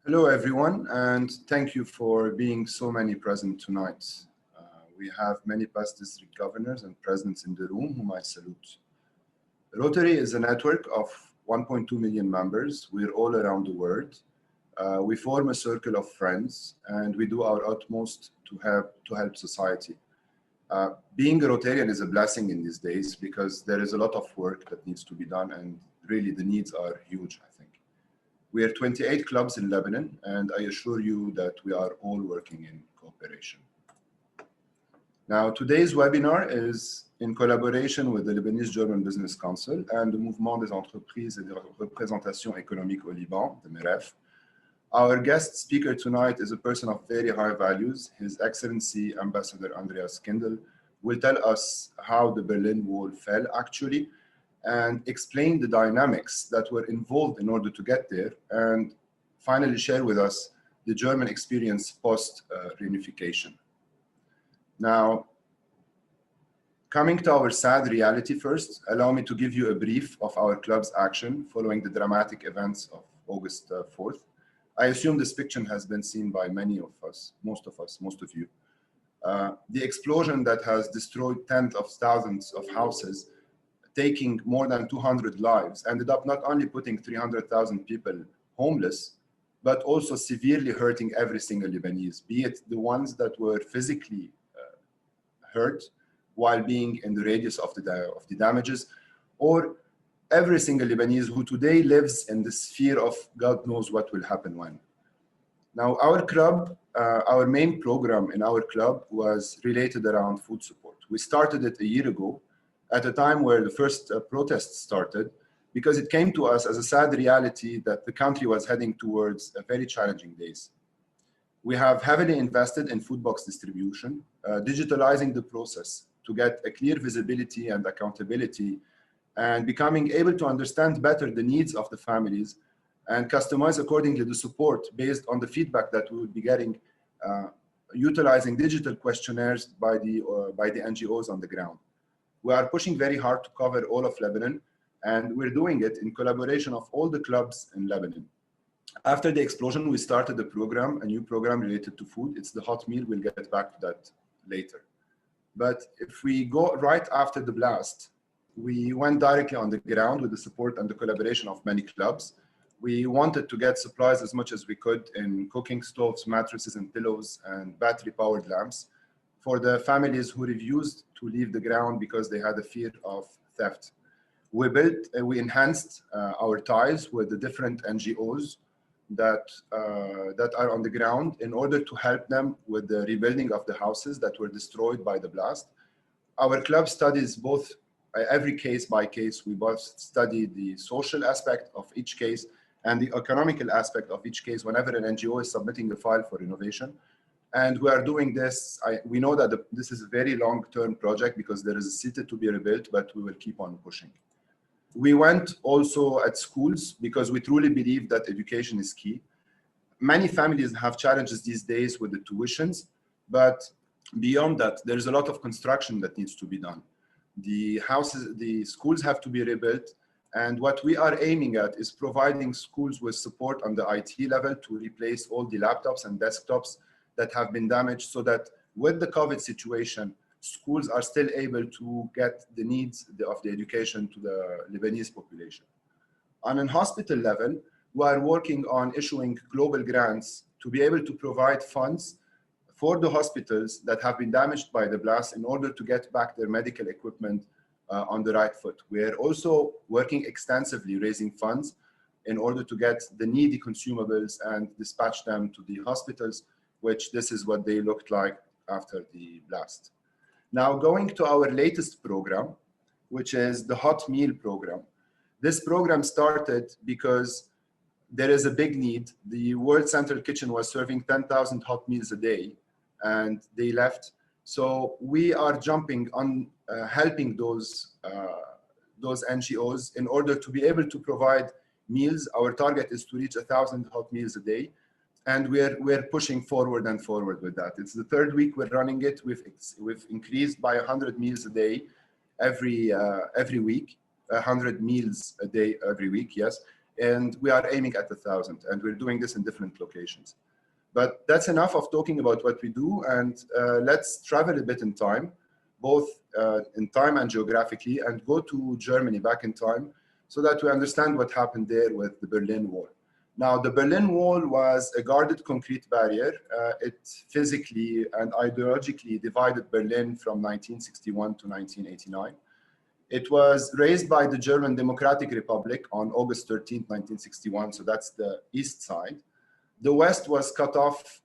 Hello, everyone, and thank you for being so many present tonight. We have many past district governors and presidents in the room whom I salute. Rotary is a network of 1.2 million members. We're all around the world. We form a circle of friends, and we do our utmost to help society. Being a Rotarian is a blessing in these days because there is a lot of work that needs to be done, and really the needs are huge, I think. We are 28 clubs in Lebanon, and I assure you that we are all working in cooperation. Now, today's webinar is in collaboration with the Lebanese German Business Council and the Mouvement des Entreprises et de Représentation Économique au Liban, the MEREF. Our guest speaker tonight is a person of very high values. His Excellency Ambassador Andreas KINDL will tell us how the Berlin Wall fell actually, and explain the dynamics that were involved in order to get there, and finally share with us the German experience post-reunification. Now, coming to our sad reality first, allow me to give you a brief of our club's action following the dramatic events of August 4th. I assume this picture has been seen by many of us, most of you. The explosion that has destroyed tens of thousands of houses, taking more than 200 lives, ended up not only putting 300,000 people homeless, but also severely hurting every single Lebanese, be it the ones that were physically hurt while being in the radius of the damages, or every single Lebanese who today lives in the sphere of God knows what will happen when. Now, our club, our main program in our club was related around food support. We started it a year ago, at a time where the first protests started, because it came to us as a sad reality that the country was heading towards a very challenging days. We have heavily invested in food box distribution, digitalizing the process to get a clear visibility and accountability, and becoming able to understand better the needs of the families and customize accordingly the support based on the feedback that we will be getting, utilizing digital questionnaires by the NGOs on the ground. We are pushing very hard to cover all of Lebanon, and we're doing it in collaboration of all the clubs in Lebanon. After the explosion, we started a new program related to food. It's the hot meal. We'll get back to that later. But if we go right after the blast, we went directly on the ground with the support and the collaboration of many clubs. We wanted to get supplies as much as we could in cooking stoves, mattresses and pillows, and battery-powered lamps for the families who refused to leave the ground because they had a fear of theft. We enhanced our ties with the different NGOs that are on the ground in order to help them with the rebuilding of the houses that were destroyed by the blast. Our club studies both, every case by case, we both study the social aspect of each case and the economical aspect of each case whenever an NGO is submitting a file for renovation. And we are doing this. We know that this is a very long-term project because there is a city to be rebuilt, but we will keep on pushing. We went also at schools because we truly believe that education is key. Many families have challenges these days with the tuitions, but beyond that, there's a lot of construction that needs to be done. The schools have to be rebuilt, and what we are aiming at is providing schools with support on the IT level to replace all the laptops and desktops that have been damaged, so that with the COVID situation, schools are still able to get the needs of the education to the Lebanese population. On a hospital level, we are working on issuing global grants to be able to provide funds for the hospitals that have been damaged by the blast in order to get back their medical equipment on the right foot. We are also working extensively raising funds in order to get the needy consumables and dispatch them to the hospitals, which this is what they looked like after the blast. Now, going to our latest program, which is the hot meal program. This program started because there is a big need. The World Central Kitchen was serving 10,000 hot meals a day, and they left. So we are jumping on helping those NGOs in order to be able to provide meals. Our target is to reach 1,000 hot meals a day. And we're pushing forward and forward with that. It's the third week we're running it. We've increased by 100 meals a day every week, 100 meals a day every week, yes. And we are aiming at 1,000, and we're doing this in different locations. But that's enough of talking about what we do, and let's travel a bit in time, both in time and geographically, and go to Germany back in time so that we understand what happened there with the Berlin Wall. Now, the Berlin Wall was a guarded concrete barrier. It physically and ideologically divided Berlin from 1961 to 1989. It was raised by the German Democratic Republic on August 13, 1961, so that's the east side. The west was cut off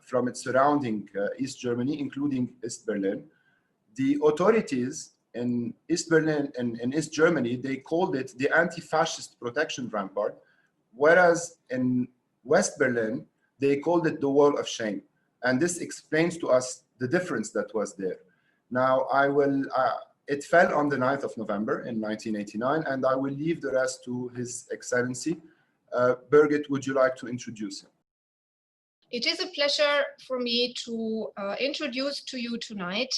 from its surrounding East Germany, including East Berlin. The authorities in East Berlin and in East Germany, they called it the anti-fascist protection rampart, whereas in West Berlin, they called it the wall of shame. And this explains to us the difference that was there. Now, it fell on the 9th of November in 1989, and I will leave the rest to His Excellency. Birgit, would you like to introduce him? It is a pleasure for me to introduce to you tonight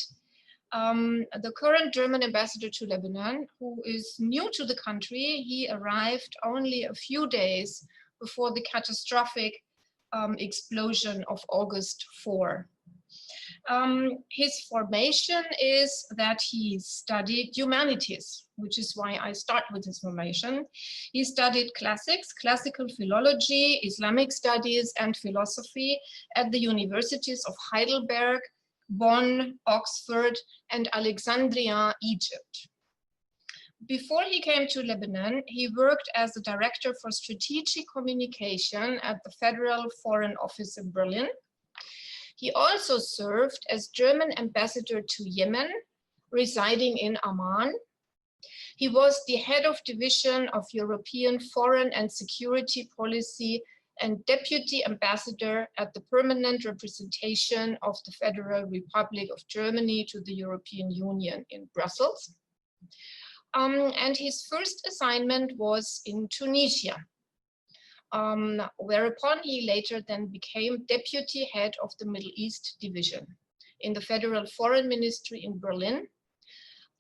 the current German ambassador to Lebanon, who is new to the country. He arrived only a few days before the catastrophic explosion of August 4. His formation is that he studied humanities, which is why I start with his formation. He studied classics, classical philology, Islamic studies, and philosophy at the universities of Heidelberg, Bonn, Oxford, and Alexandria, Egypt. Before he came to Lebanon, he worked as a director for strategic communication at the Federal Foreign Office in Berlin. He also served as German ambassador to Yemen, residing in Amman. He was the head of division of European Foreign and Security Policy and deputy ambassador at the permanent representation of the Federal Republic of Germany to the European Union in Brussels. And his first assignment was in Tunisia. Whereupon he later then became deputy head of the Middle East Division in the Federal Foreign Ministry in Berlin.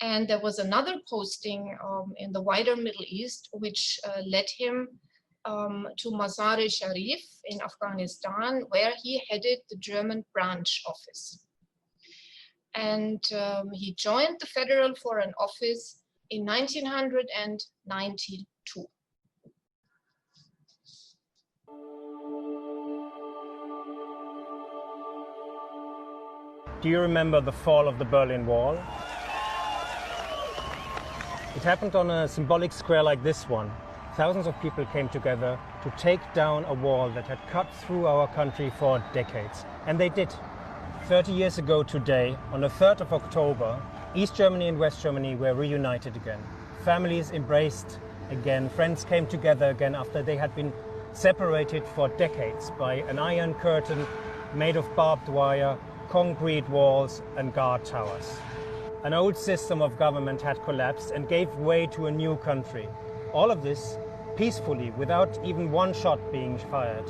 And there was another posting in the wider Middle East, which led him to Mazar-e-Sharif in Afghanistan, where he headed the German branch office. And he joined the Federal Foreign Office in 1992. Do you remember the fall of the Berlin Wall? It happened on a symbolic square like this one. Thousands of people came together to take down a wall that had cut through our country for decades. And they did. 30 years ago today, on the 3rd of October, East Germany and West Germany were reunited again. Families embraced again. Friends came together again after they had been separated for decades by an iron curtain made of barbed wire, concrete walls and guard towers. An old system of government had collapsed and gave way to a new country. All of this peacefully, without even one shot being fired.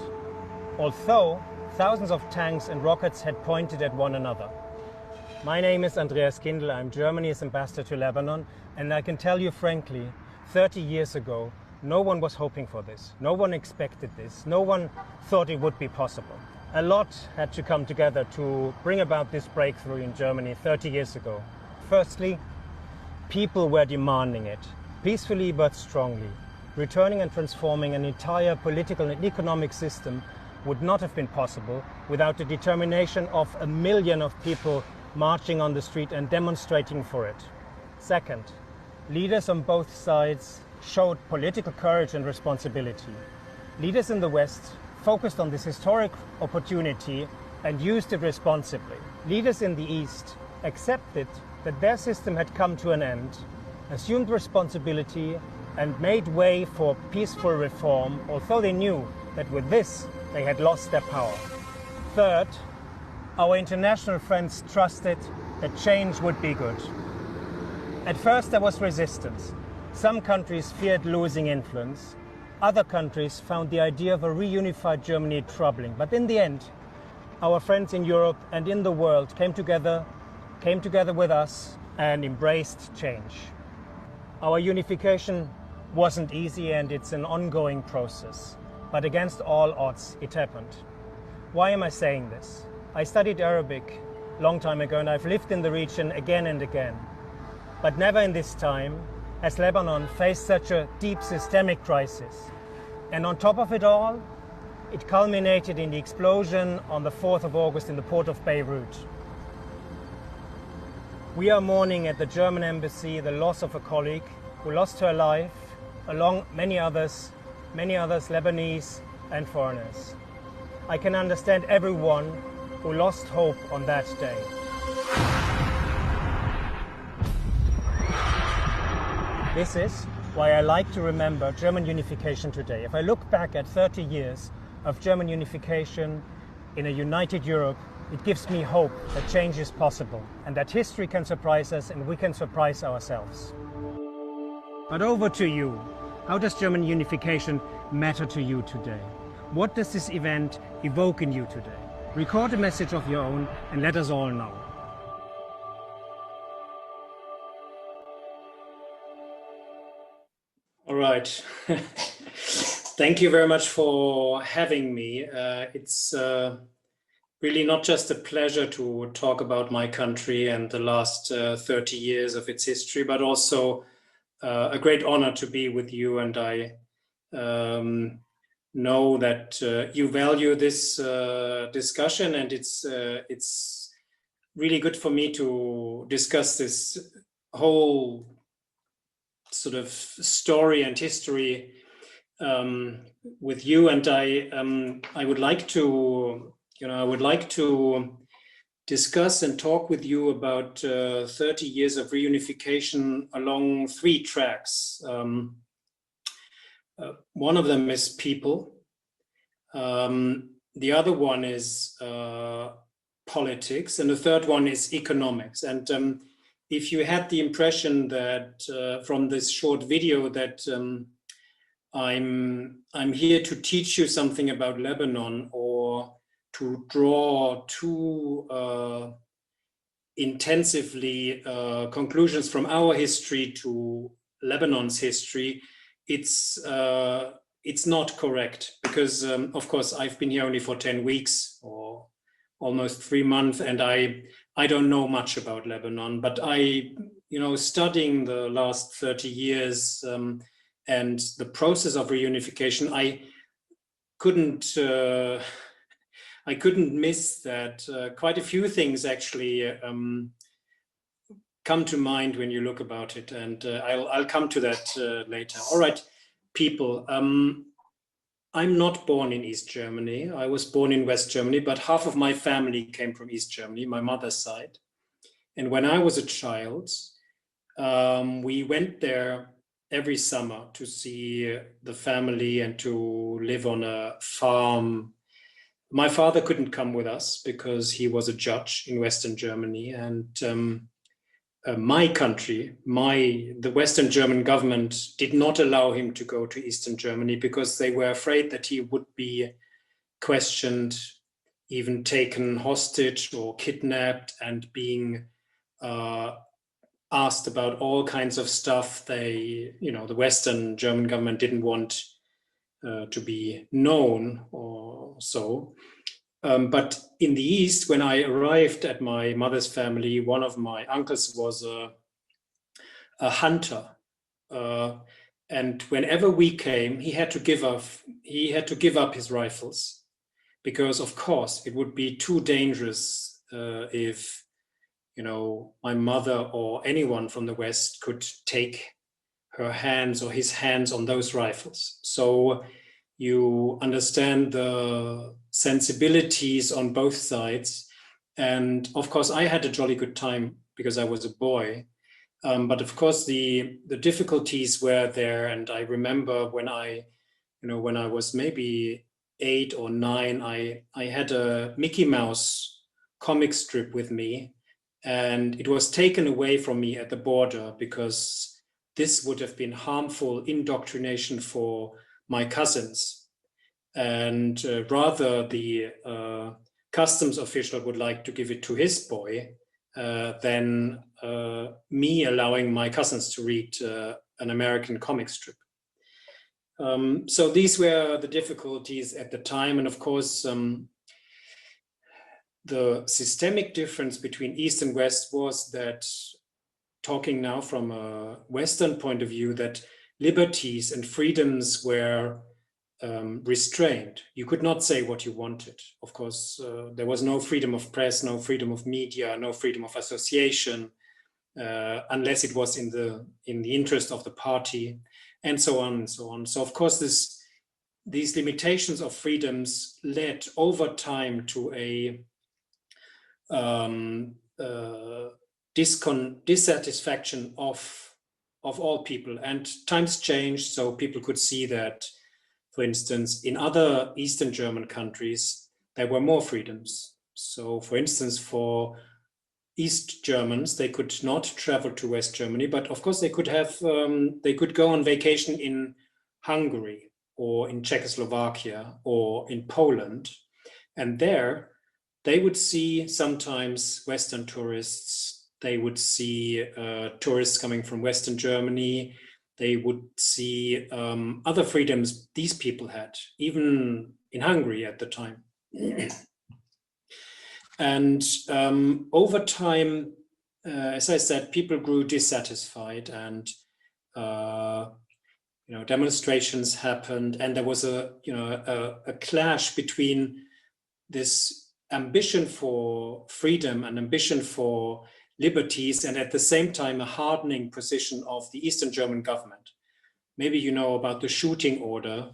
Although thousands of tanks and rockets had pointed at one another. My name is Andreas KINDL. I'm Germany's ambassador to Lebanon, and I can tell you frankly, 30 years ago, no one was hoping for this. No one expected this. No one thought it would be possible. A lot had to come together to bring about this breakthrough in Germany 30 years ago. Firstly, people were demanding it, peacefully but strongly. Returning and transforming an entire political and economic system would not have been possible without the determination of 1 million of people marching on the street and demonstrating for it. Second, leaders on both sides showed political courage and responsibility. Leaders in the West focused on this historic opportunity and used it responsibly. Leaders in the East accepted that their system had come to an end, assumed responsibility and made way for peaceful reform, although they knew that with this they had lost their power. Third, our international friends trusted that change would be good. At first there was resistance. Some countries feared losing influence. Other countries found the idea of a reunified Germany troubling. But in the end, our friends in Europe and in the world came together with us and embraced change. Our unification wasn't easy and it's an ongoing process. But against all odds, it happened. Why am I saying this? I studied Arabic a long time ago and I've lived in the region again and again. But never in this time has Lebanon faced such a deep systemic crisis. And on top of it all, it culminated in the explosion on the 4th of August in the port of Beirut. We are mourning at the German embassy the loss of a colleague who lost her life, along many others, Lebanese and foreigners. I can understand everyone who lost hope on that day. This is why I like to remember German unification today. If I look back at 30 years of German unification in a united Europe, it gives me hope that change is possible and that history can surprise us and we can surprise ourselves. But over to you. How does German unification matter to you today? What does this event evoke in you today? Record a message of your own and let us all know. All right. Thank you very much for having me. It's really not just a pleasure to talk about my country and the last 30 years of its history, but also a great honor to be with you. And I know that you value this discussion, and it's really good for me to discuss this whole sort of story and history with you. And I would like to, discuss and talk with you about 30 years of reunification along 3 tracks. One of them is people. The other one is politics, and the third one is economics. And if you had the impression that from this short video that I'm here to teach you something about Lebanon, or to draw too intensively conclusions from our history to Lebanon's history, it's not correct, because of course I've been here only for 10 weeks or almost 3 months, and I don't know much about Lebanon, but studying the last 30 years and the process of reunification, I couldn't miss that quite a few things actually come to mind when you look about it, and I'll come to that later. All right, people. I'm not born in East Germany. I was born in West Germany, but half of my family came from East Germany, my mother's side. And when I was a child, we went there every summer to see the family and to live on a farm. My father couldn't come with us because he was a judge in Western Germany, and my country, the Western German government did not allow him to go to Eastern Germany because they were afraid that he would be questioned, even taken hostage or kidnapped, and being asked about all kinds of stuff. The Western German government didn't want to be known or so. But in the East, when I arrived at my mother's family, one of my uncles was a hunter, and whenever we came, he had to give up his rifles, because of course it would be too dangerous if my mother or anyone from the West could take her hands or his hands on those rifles. So you understand the sensibilities on both sides. And of course, I had a jolly good time because I was a boy. But of course, the difficulties were there. And I remember when I was maybe 8 or 9, I had a Mickey Mouse comic strip with me. And it was taken away from me at the border because this would have been harmful indoctrination for my cousins, and rather the customs official would like to give it to his boy than me allowing my cousins to read an American comic strip. So these were the difficulties at the time. And of course, the systemic difference between East and West was that, talking now from a Western point of view, that liberties and freedoms were restrained. You could not say what you wanted. Of course, there was no freedom of press, no freedom of media, no freedom of association, unless it was in the interest of the party, and so on and so on. So of course, these limitations of freedoms led over time to a dissatisfaction of all people. And times changed, so people could see that, for instance, in other Eastern German countries, there were more freedoms. So for instance, for East Germans, they could not travel to West Germany, but of course they could have, they could go on vacation in Hungary or in Czechoslovakia or in Poland. And there they would see sometimes Western tourists, they would see tourists coming from Western Germany, they would see other freedoms these people had, even in Hungary at the time. And over time, as I said, people grew dissatisfied, and demonstrations happened, and there was a clash between this ambition for freedom and ambition for liberties, and at the same time a hardening position of the Eastern German government. Maybe you know about the shooting order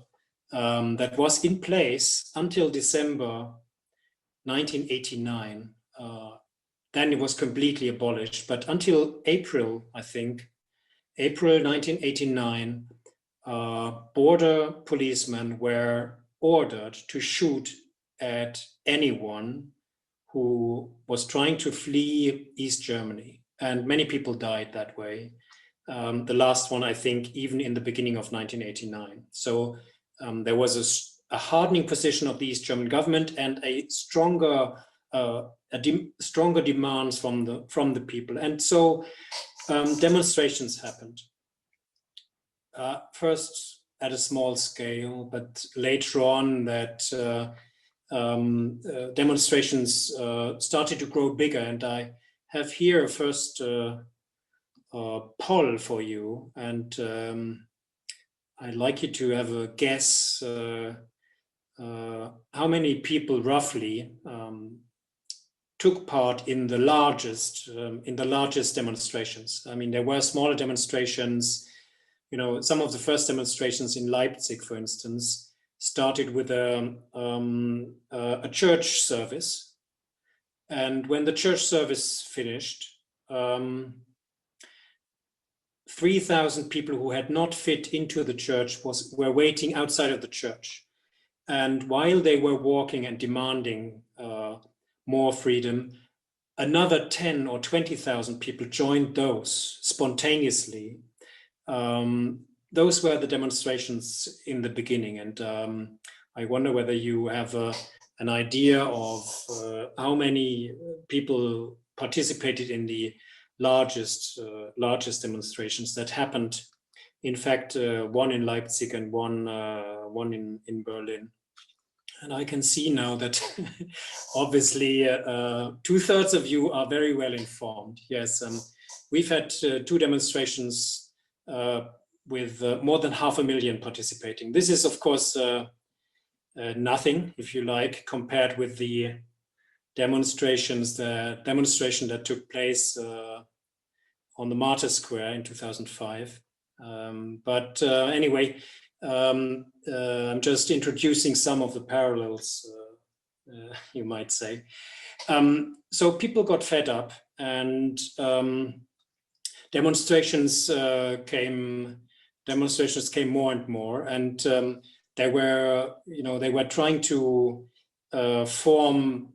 that was in place until December 1989. Then it was completely abolished, but until April, I think, April 1989, border policemen were ordered to shoot at anyone who was trying to flee East Germany. And many people died that way. The last one, I think, even in the beginning of 1989. So there was a hardening position of the East German government and a stronger demands from the people. And so demonstrations happened. First at a small scale, but later on that demonstrations started to grow bigger. And I have here first poll for you, and I'd like you to have a guess how many people roughly took part in the largest demonstrations. I mean, there were smaller demonstrations. Some of the first demonstrations in Leipzig, for instance, started with a church service, and when the church service finished, 3,000 people who had not fit into the church were waiting outside of the church. And while they were walking and demanding more freedom, another 10 or 20,000 people joined those spontaneously. Those were the demonstrations in the beginning. And I wonder whether you have an idea of how many people participated in the largest demonstrations that happened. In fact, one in Leipzig and one in Berlin. And I can see now that obviously 2/3 of you are very well informed. Yes, we've had 2 demonstrations with more than 500,000 participating. This is, of course, nothing, if you like, compared with the demonstration that took place on the Martyr Square in 2005. But anyway, I'm just introducing some of the parallels, you might say. So people got fed up, and demonstrations came more and more, and they were trying to form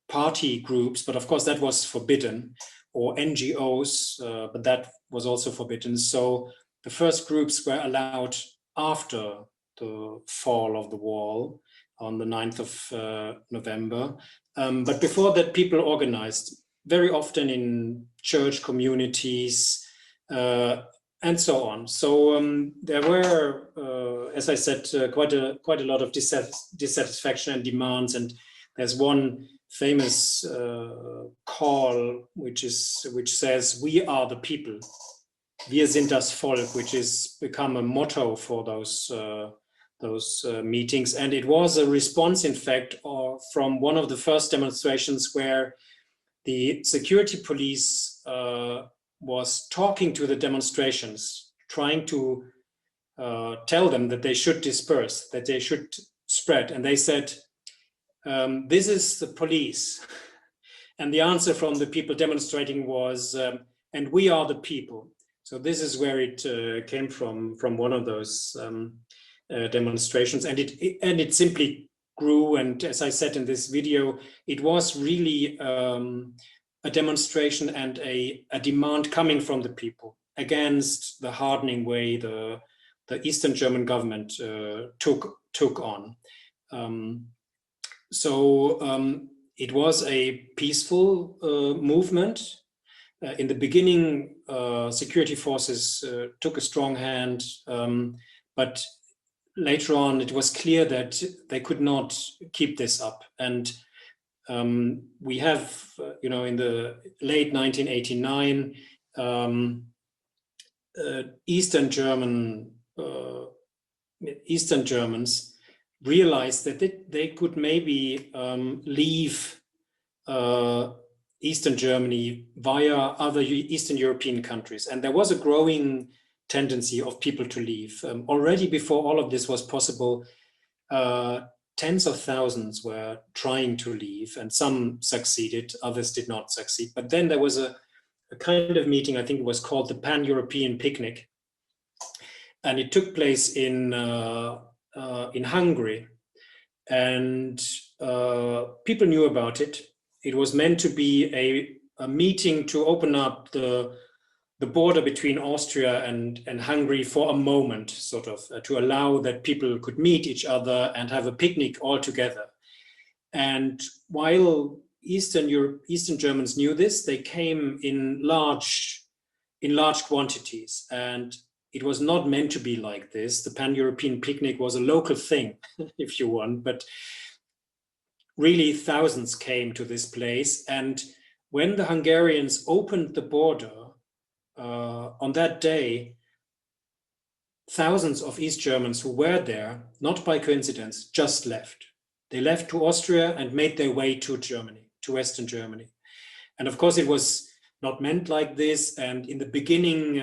party groups, but of course that was forbidden, or NGOs, but that was also forbidden. So the first groups were allowed after the fall of the wall on the 9th of November. But before that, people organized very often in church communities, and so on. So there were, as I said, quite a lot of dissatisfaction and demands. And there's one famous call which says, "We are the people." Wir sind das Volk, which is become a motto for those meetings. And it was a response, in fact, from one of the first demonstrations where the security police was talking to the demonstrations, trying to tell them that they should disperse, that they should spread. And they said, "This is the police." And the answer from the people demonstrating was, "And we are the people." So this is where it came from one of those demonstrations, and it simply grew. And as I said in this video, it was really a demonstration and a demand coming from the people against the hardening way the Eastern German government took on. It was a peaceful movement. In the beginning, security forces took a strong hand, but later on it was clear that they could not keep this up. And we have, in the late 1989, Eastern Germans realized that they could maybe leave Eastern Germany via other Eastern European countries. And there was a growing tendency of people to leave. Already before all of this was possible, tens of thousands were trying to leave, and some succeeded, others did not succeed. But then there was a kind of meeting, I think it was called the Pan-European Picnic. And it took place in Hungary. And people knew about it. It was meant to be a meeting to open up the border between Austria and Hungary for a moment, sort of, to allow that people could meet each other and have a picnic all together. And while Eastern Germans knew this, they came in large quantities. And it was not meant to be like this. The Pan-European Picnic was a local thing, if you want, but really thousands came to this place. And when the Hungarians opened the border on that day, thousands of East Germans who were there, not by coincidence, just left. They left to Austria and made their way to Germany, to Western Germany. And of course, it was not meant like this. And in the beginning,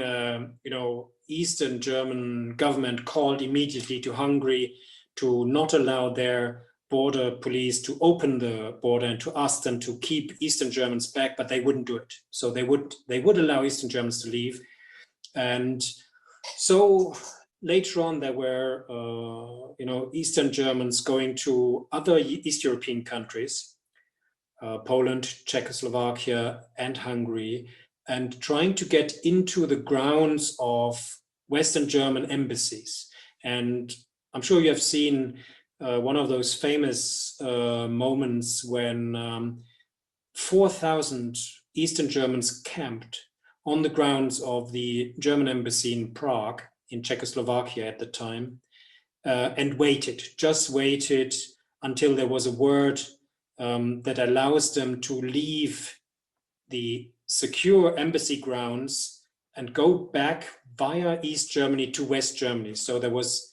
Eastern German government called immediately to Hungary to not allow their border police to open the border and to ask them to keep Eastern Germans back, but they wouldn't do it. So they would allow Eastern Germans to leave. And so later on, there were Eastern Germans going to other East European countries, Poland, Czechoslovakia, and Hungary, and trying to get into the grounds of Western German embassies. And I'm sure you have seen one of those famous moments when 4,000 Eastern Germans camped on the grounds of the German embassy in Prague, in Czechoslovakia at the time, and just waited until there was a word that allows them to leave the secure embassy grounds and go back via East Germany to West Germany. So there was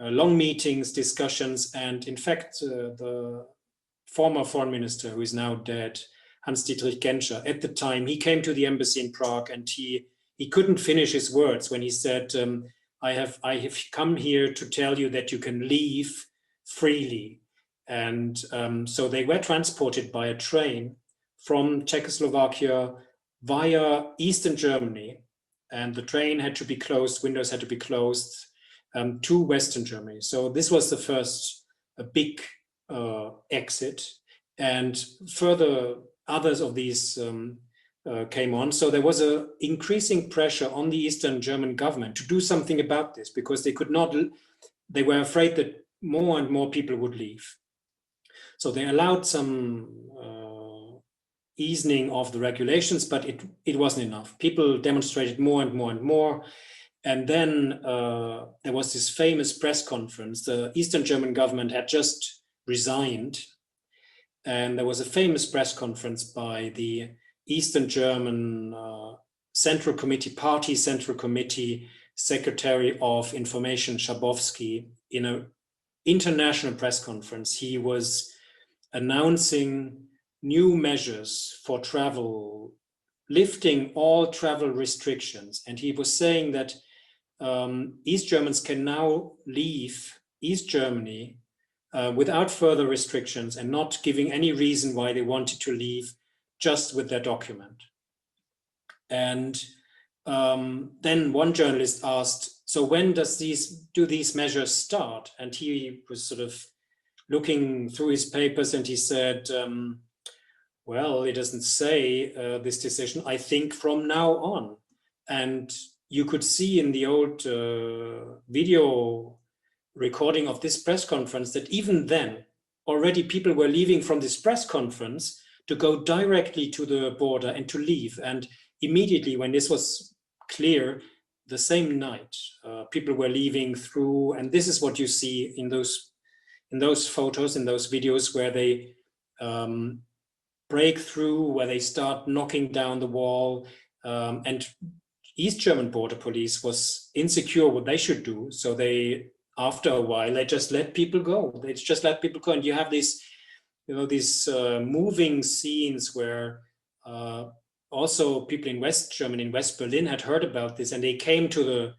long meetings, discussions, and in fact, the former foreign minister, who is now dead, Hans-Dietrich Genscher, at the time, he came to the embassy in Prague, and he couldn't finish his words when he said, I have come here to tell you that you can leave freely. And so they were transported by a train from Czechoslovakia via Eastern Germany, and the train had to be closed, windows had to be closed, to Western Germany. So this was the first big exit, and further others of these came on. So there was an increasing pressure on the Eastern German government to do something about this, because they were afraid that more and more people would leave. So they allowed some easing of the regulations, but it wasn't enough. People demonstrated more and more and more. And then there was this famous press conference. The Eastern German government had just resigned. And there was a famous press conference by the Eastern German Central Committee, Party Central Committee Secretary of Information, Schabowski, in an international press conference. He was announcing new measures for travel, lifting all travel restrictions. And he was saying that East Germans can now leave East Germany without further restrictions and not giving any reason why they wanted to leave, just with their document. And then one journalist asked, so when do these measures start? And he was sort of looking through his papers and he said, well, it doesn't say this decision, I think from now on. And you could see in the old video recording of this press conference that even then already people were leaving from this press conference to go directly to the border and to leave. And immediately when this was clear, the same night, people were leaving through, and this is what you see in those photos, in those videos, where they break through, where they start knocking down the wall, and East German border police was insecure what they should do, so they, after a while, they just let people go. They just let people go, and you have these, these moving scenes where also people in West Germany, in West Berlin, had heard about this, and they came to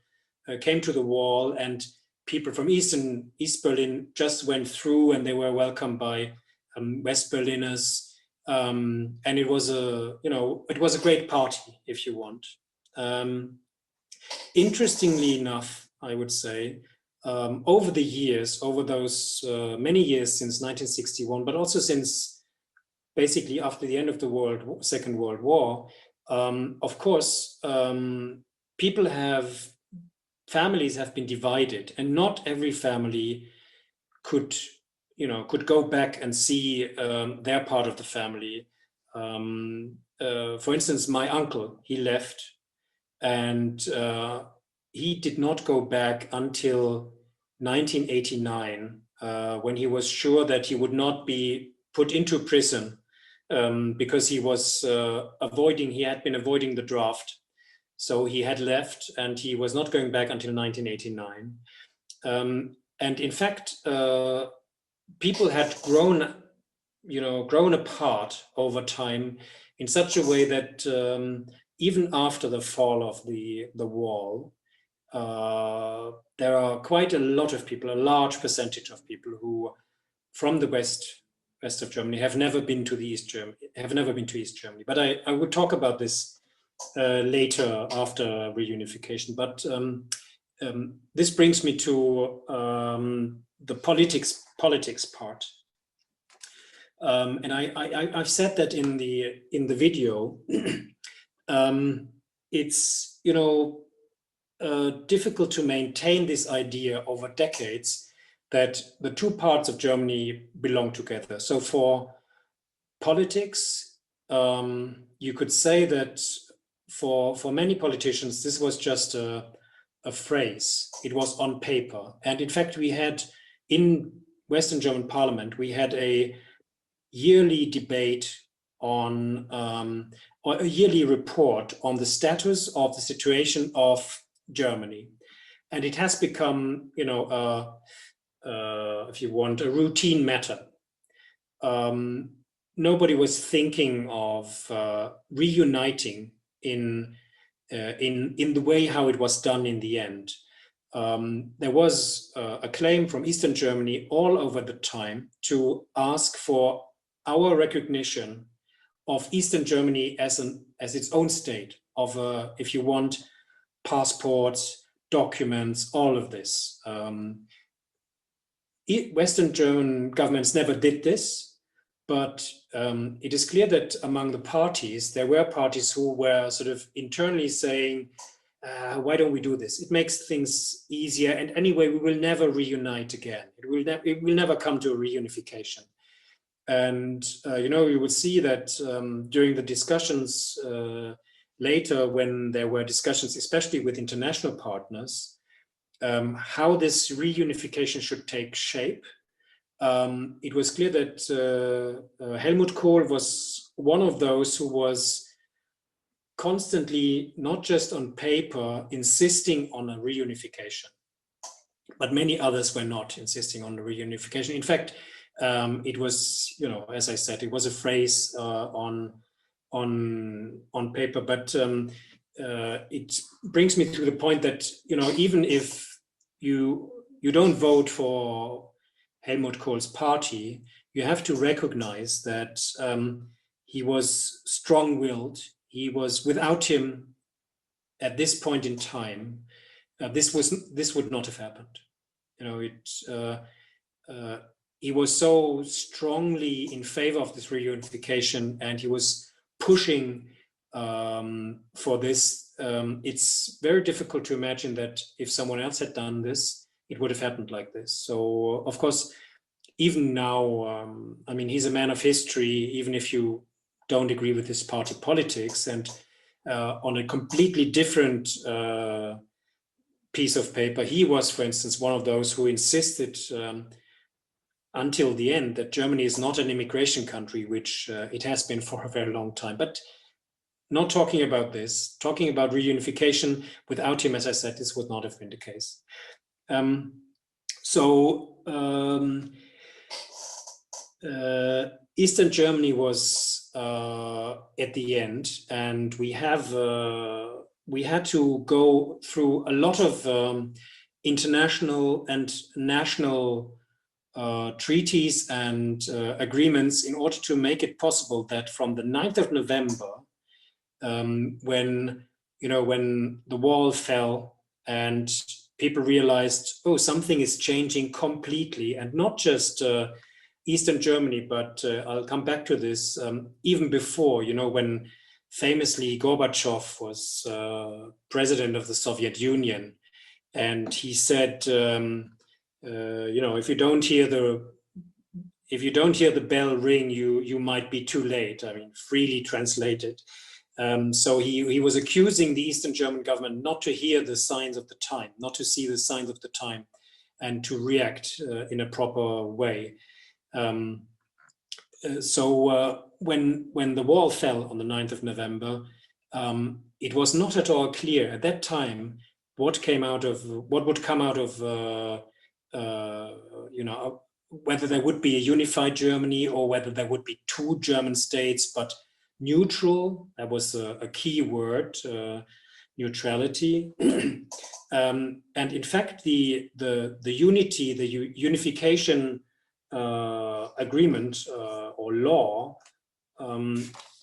the wall, and people from East Berlin just went through, and they were welcomed by West Berliners, and it was a great party, if you want. Interestingly enough, I would say, over the years, over those many years since 1961, but also since basically after the end of the Second World War, of course, families have been divided, and not every family could go back and see their part of the family. For instance, my uncle, he left, and he did not go back until 1989, when he was sure that he would not be put into prison because he was he had been avoiding the draft. So he had left, and he was not going back until 1989. And in fact, people had grown apart over time in such a way that even after the fall of the wall, there are quite a lot of people, a large percentage of people who, from the west of Germany, have never been to East Germany. But I will talk about this later after reunification. But this brings me to the politics part. And I've said that in the video. It's difficult to maintain this idea over decades that the two parts of Germany belong together. So for politics, you could say that for many politicians, this was just a phrase. It was on paper. And in fact, we had in Western German parliament, we had a yearly debate on, or a yearly report on the status of the situation of Germany. And it has become, if you want, a routine matter. Nobody was thinking of reuniting in the way how it was done in the end. There was a claim from Eastern Germany all over the time to ask for our recognition of Eastern Germany as its own state, of if you want, passports, documents, all of this. Western German governments never did this, but it is clear that among the parties, there were parties who were sort of internally saying, why don't we do this? It makes things easier, and anyway, we will never reunite again. It will never come to a reunification. And, you know, you will see that during the discussions later, when there were discussions, especially with international partners, how this reunification should take shape. It was clear that Helmut Kohl was one of those who was constantly, not just on paper, insisting on a reunification, but many others were not insisting on the reunification. In fact, it was, you know, as I said, it was a phrase on paper, but it brings me to the point that, you know, even if you don't vote for Helmut Kohl's party, you have to recognize that he was strong-willed. He was, without him at this point in time, this would not have happened. You know, he was so strongly in favor of this reunification, and he was pushing for this. It's very difficult to imagine that if someone else had done this, it would have happened like this. So, of course, even now, I mean, he's a man of history, even if you don't agree with his party politics, and on a completely different piece of paper, he was, for instance, one of those who insisted until the end that Germany is not an immigration country, which it has been for a very long time. But not talking about this, talking about reunification, without him, as I said, this would not have been the case. Eastern Germany was at the end, and we had to go through a lot of international and national treaties and agreements in order to make it possible that from the 9th of November, when the wall fell and people realized, oh, something is changing completely, and not just Eastern Germany, but I'll come back to this, even before, you know, when famously Gorbachev was president of the Soviet Union, and he said, you know, if you don't hear the bell ring, you might be too late. I mean, freely translated. So he was accusing the Eastern German government not to hear the signs of the time, not to see the signs of the time, and to react in a proper way. So when the wall fell on the 9th of November, it was not at all clear at that time what would come out of you know, whether there would be a unified Germany or whether there would be two German states, but neutral. That was a key word, neutrality. And in fact, the unification agreement or law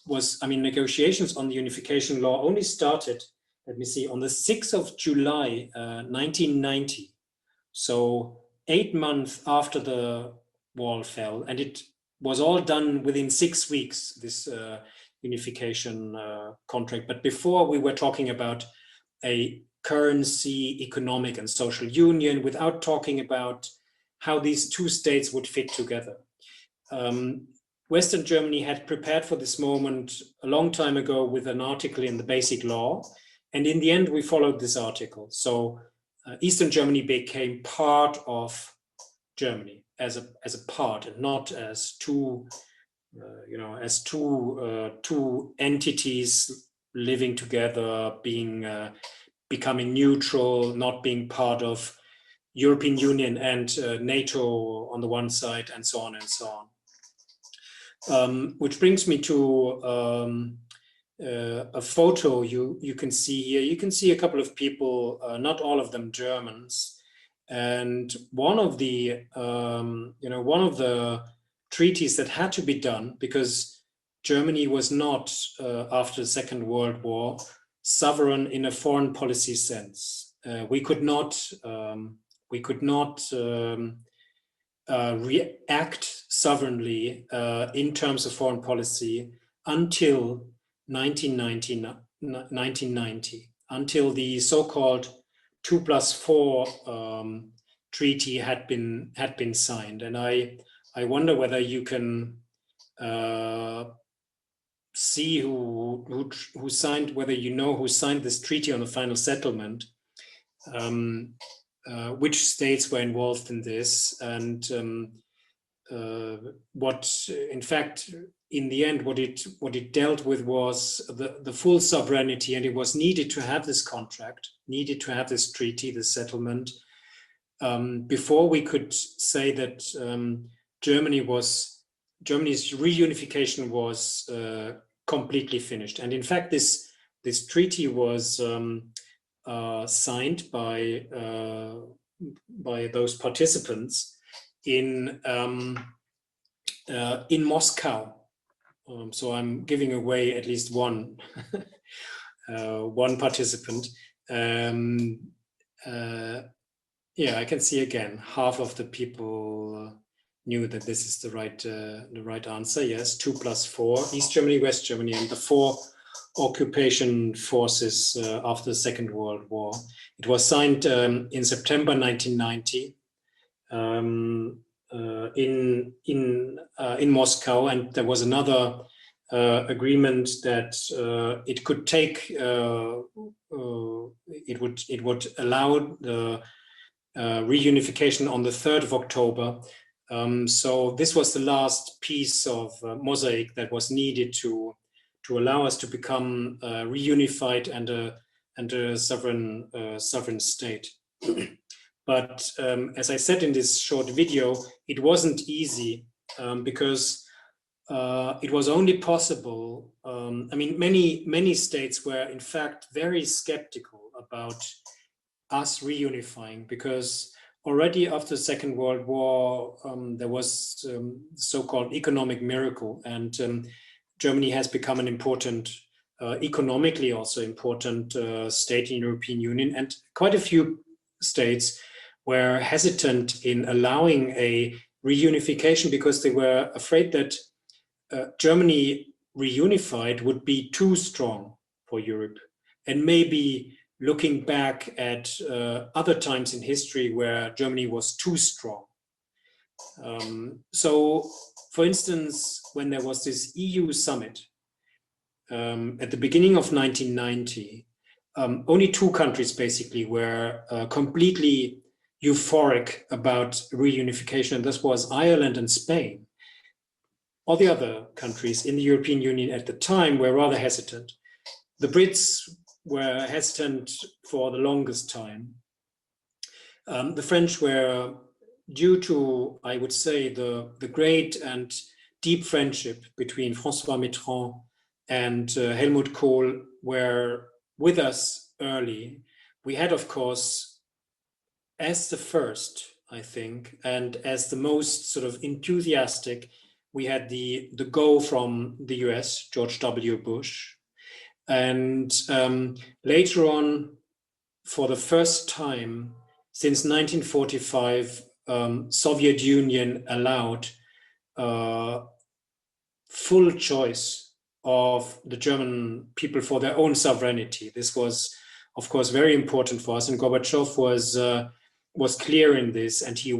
was, I mean, negotiations on the unification law only started, let me see, on the 6th of July, 1990. So 8 months after the wall fell, and it was all done within 6 weeks, this unification contract. But before, we were talking about a currency, economic and social union without talking about how these two states would fit together. Western Germany had prepared for this moment a long time ago with an article in the Basic Law, and in the end we followed this article. So Eastern Germany became part of Germany as a part, and not as two you know, as two entities living together, becoming neutral, not being part of European Union and NATO on the one side, and so on and so on. Which brings me to a photo you can see here. You can see a couple of people, not all of them Germans, and one of the one of the treaties that had to be done, because Germany was not after the Second World War sovereign in a foreign policy sense. We could not react sovereignly in terms of foreign policy until 1990, until the so-called 2+4 treaty had been signed. And I wonder whether you can see who signed, whether you know who signed this treaty on the final settlement, which states were involved in this, and what, in fact, in the end, what it dealt with was the full sovereignty, and it was needed to have this contract, needed to have this treaty, this settlement, before we could say that Germany's reunification was completely finished. And in fact, this treaty was signed by those participants in Moscow. So I'm giving away at least one one participant. Yeah, I can see again, half of the people knew that this is the right answer. Yes, 2 + 4, East Germany, West Germany, and the 4 occupation forces after the Second World War. It was signed in September 1990 in Moscow, and there was another agreement that it could take it would allow the reunification on the 3rd of October. So this was the last piece of mosaic that was needed to allow us to become reunified and a sovereign state. But as I said in this short video, it wasn't easy because it was only possible. I mean, many states were in fact very skeptical about us reunifying, because already after the Second World War, there was so-called economic miracle, and Germany has become an important, economically also important state in the European Union, and quite a few states were hesitant in allowing a reunification because they were afraid that Germany reunified would be too strong for Europe, and maybe looking back at other times in history where Germany was too strong. So, for instance, when there was this EU summit at the beginning of 1990, only 2 countries basically were completely euphoric about reunification, and this was Ireland and Spain. All the other countries in the European Union at the time were rather hesitant. The Brits were hesitant for the longest time. The French were, due to, I would say, the great and deep friendship between François Mitterrand and Helmut Kohl, were with us early. We had, of course, as the first, I think, and as the most sort of enthusiastic, we had the go from the US, George W. Bush. And later on, for the first time since 1945, Soviet Union allowed full choice of the German people for their own sovereignty. This was, of course, very important for us, and Gorbachev was clear in this, and he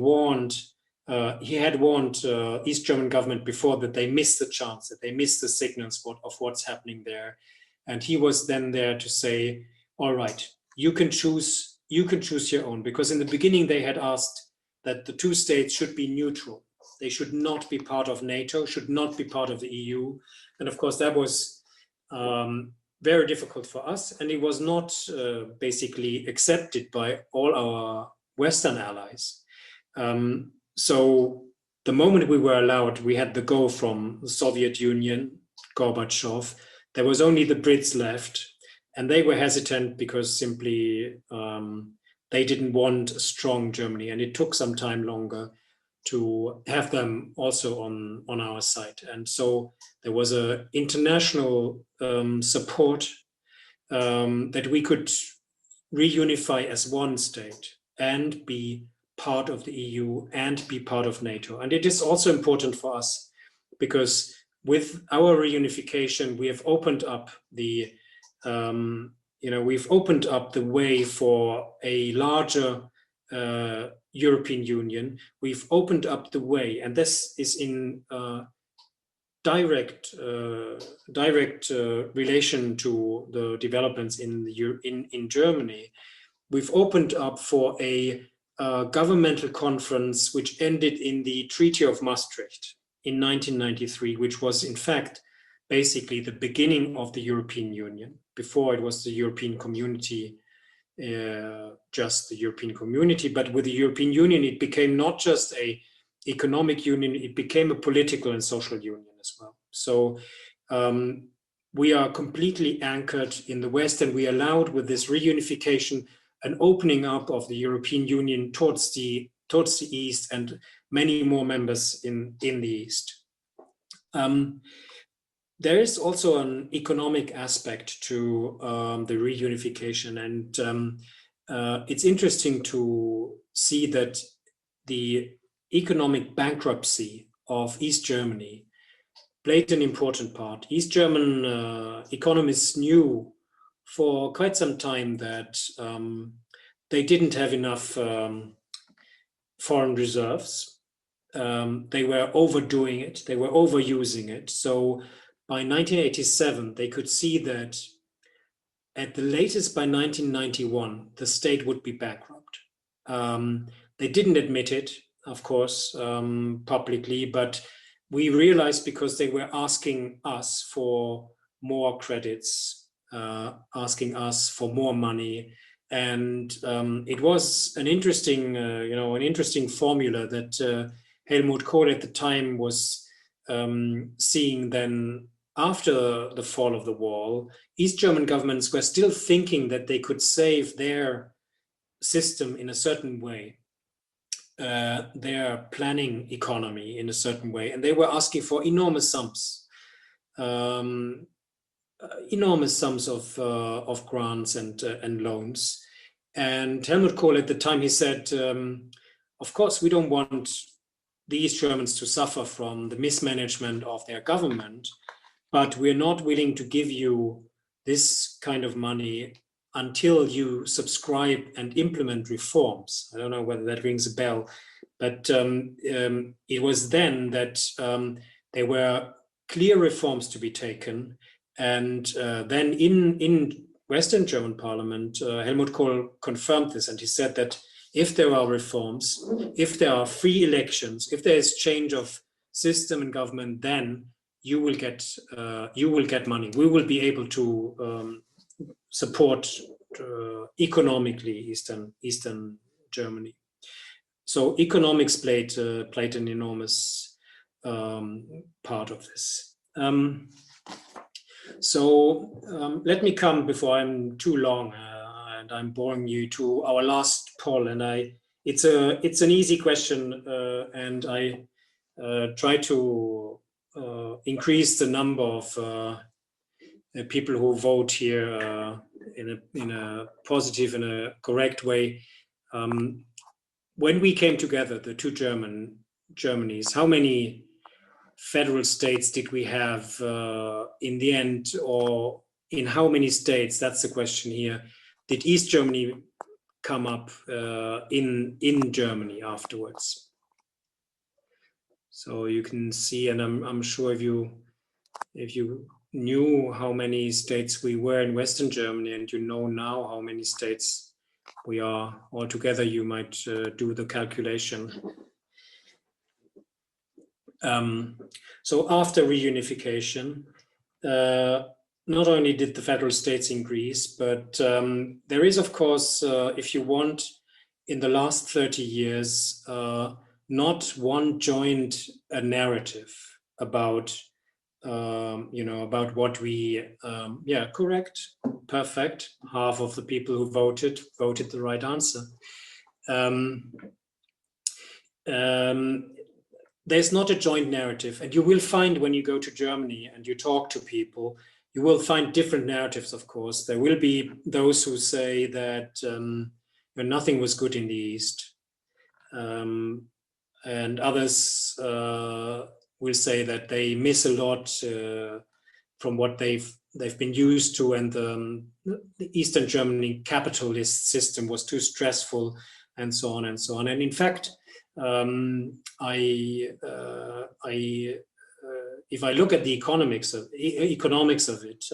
had warned East German government before that they missed the chance, that they missed the signals of what's happening there. And he was then there to say, all right, you can choose your own, because in the beginning they had asked that the 2 states should be neutral. They should not be part of NATO, should not be part of the EU. And of course, that was very difficult for us. And it was not basically accepted by all our Western allies. So the moment we were allowed, we had the go from the Soviet Union, Gorbachev. There was only the Brits left, and they were hesitant because simply they didn't want a strong Germany, and it took some time longer to have them also on our side. And so there was an international support that we could reunify as one state and be part of the EU and be part of NATO. And it is also important for us because with our reunification, we have opened up the we've opened up the way for a larger European Union. We've opened up the way, and this is in direct relation to the developments in Germany, we've opened up for a governmental conference which ended in the Treaty of Maastricht in 1993, which was in fact basically the beginning of the European Union. Before it was the European Community, just the European Community, but with the European Union it became not just a economic union, it became a political and social union as well. So we are completely anchored in the West, and we allowed with this reunification an opening up of the European Union towards the East, and many more members in the East. There is also an economic aspect to the reunification, and it's interesting to see that the economic bankruptcy of East Germany played an important part. East German economists knew for quite some time that they didn't have enough foreign reserves. They were overdoing it, they were overusing it. So by 1987, they could see that at the latest by 1991, the state would be bankrupt. They didn't admit it, of course, publicly, but we realized because they were asking us for more credits, asking us for more money. And it was an interesting, an interesting formula that Helmut Kohl at the time was seeing. Then after the fall of the wall, East German governments were still thinking that they could save their system in a certain way, their planning economy in a certain way, and they were asking for enormous sums of grants and loans. And Helmut Kohl at the time, he said, of course, we don't want the East Germans to suffer from the mismanagement of their government, but we're not willing to give you this kind of money until you subscribe and implement reforms. I don't know whether that rings a bell, but it was then that there were clear reforms to be taken. And then in Western German Parliament, Helmut Kohl confirmed this, and he said that if there are reforms, if there are free elections, if there is change of system and government, then you will get money. We will be able to support economically Eastern Germany. So economics played an enormous part of this. Let me come, before I'm too long and I'm boring you, to our last poll. And it's an easy question, and I try to increase the number of people who vote here in a positive and a correct way. When we came together, the two Germanys, how many federal states did we have in the end, or in how many states? That's the question here. Did East Germany come up in Germany afterwards? So you can see, and I'm sure if you knew how many states we were in Western Germany, and you know now how many states we are altogether, you might do the calculation. So after reunification, not only did the federal states increase, but there is, of course, if you want, in the last 30 years, not one joined a narrative about, about what we, correct, perfect. Half of the people who voted the right answer. There's not a joint narrative, and you will find when you go to Germany and you talk to people, you will find different narratives, of course. There will be those who say that nothing was good in the East, and others will say that they miss a lot from what they've been used to, and the Eastern Germany capitalist system was too stressful, and so on and so on. And in fact, I if I look at the economics of it,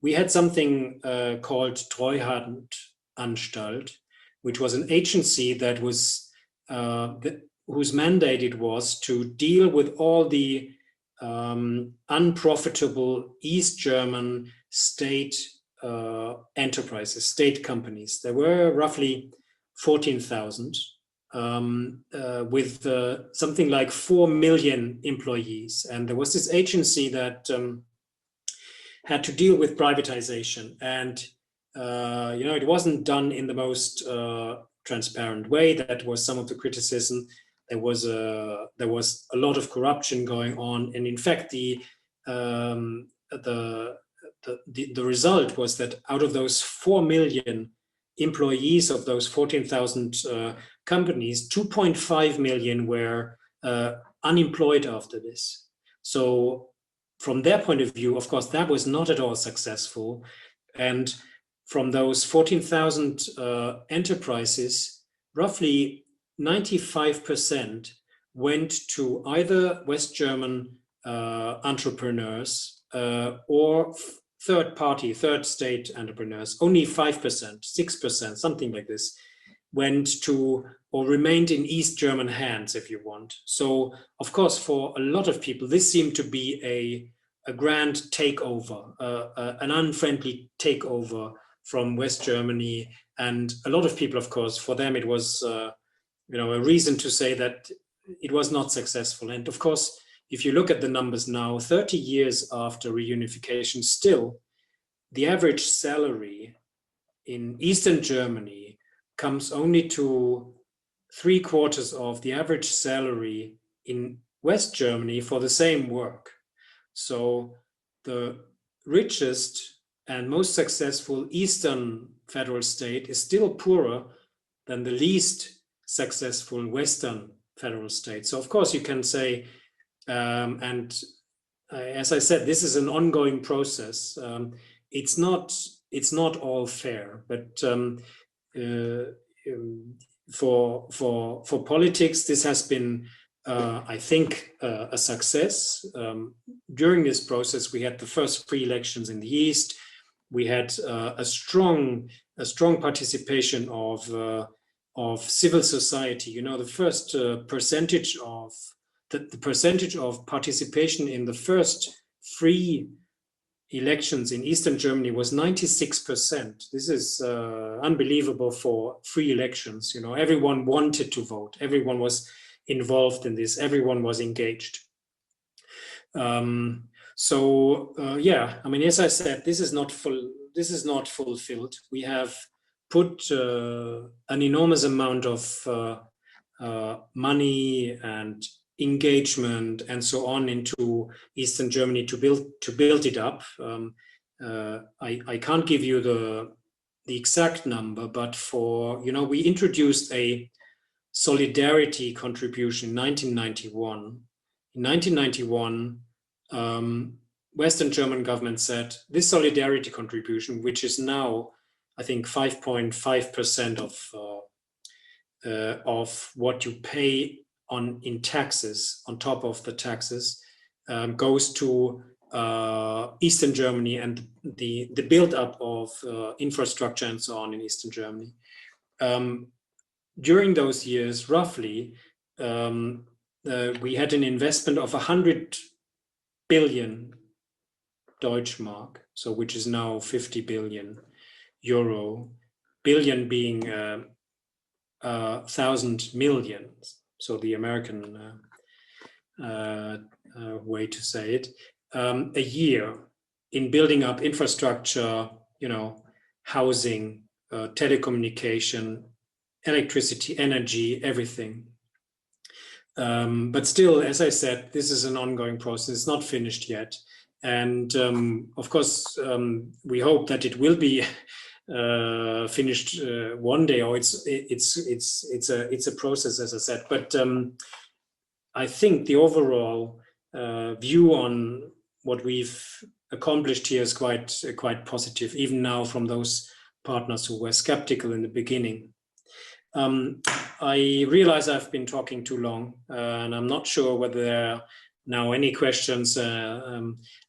we had something called Treuhandanstalt, which was an agency that was whose mandate it was to deal with all the unprofitable East German state enterprises, state companies. There were roughly 14,000 with something like 4 million employees. And there was this agency that had to deal with privatization. And it wasn't done in the most transparent way. That was some of the criticism. There was a lot of corruption going on, and in fact, the result was that out of those 4 million employees of those 14,000 companies, 2.5 million were unemployed after this. So, from their point of view, of course, that was not at all successful, and from those 14,000 enterprises, roughly 95% went to either West German entrepreneurs or third state entrepreneurs. Only 5%, 6%, something like this, went to or remained in East German hands, if you want. So, of course, for a lot of people, this seemed to be a grand takeover, an unfriendly takeover from West Germany. And a lot of people, of course, for them, it was a reason to say that it was not successful. And of course, if you look at the numbers now, 30 years after reunification, still the average salary in Eastern Germany comes only to 3/4 of the average salary in West Germany for the same work. So the richest and most successful Eastern federal state is still poorer than the least successful Western federal state. So of course you can say, as I said, this is an ongoing process. It's not all fair, but for politics, this has been, I think, a success. During this process, we had the first free elections in the East. We had a strong participation of civil society. The first percentage of the percentage of participation in the first free elections in Eastern Germany was 96%. This is unbelievable for free elections. Everyone wanted to vote. Everyone was involved in this. Everyone was engaged. As I said, this is not fulfilled. We have put an enormous amount of money and engagement and so on into Eastern Germany to build it up. I can't give you the exact number, but we introduced a solidarity contribution in 1991. In 1991, Western German government said this solidarity contribution, which is now, I think, 5.5% of what you pay in taxes, on top of the taxes, goes to Eastern Germany and the build-up of infrastructure and so on in Eastern Germany. During those years, roughly, we had an investment of 100 billion Deutschmark, so which is now 50 billion euro, billion being 1,000 million, so the American way to say it, a year in building up infrastructure, housing, telecommunication, electricity, energy, everything. But still, as I said, this is an ongoing process. It's not finished yet. And of course, we hope that it will be finished one day, or it's a process, as I said. But I think the overall view on what we've accomplished here is quite positive, even now from those partners who were skeptical in the beginning. I realize I've been talking too long, and I'm not sure whether there are now any questions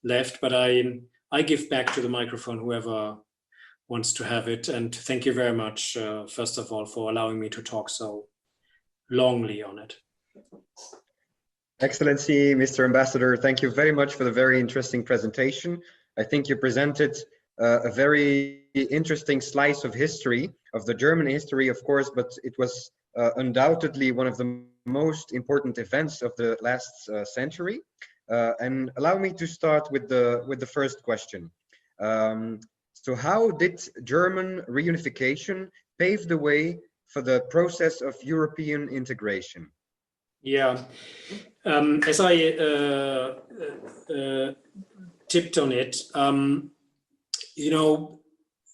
left, but I give back to the microphone whoever wants to have it. And thank you very much, first of all, for allowing me to talk so longly on it. Excellency, Mr. Ambassador, thank you very much for the very interesting presentation. I think you presented a very interesting slice of history, of the German history, of course, but it was undoubtedly one of the most important events of the last century. And allow me to start with the first question. So how did German reunification pave the way for the process of European integration? Yeah, as I tipped on it, you know,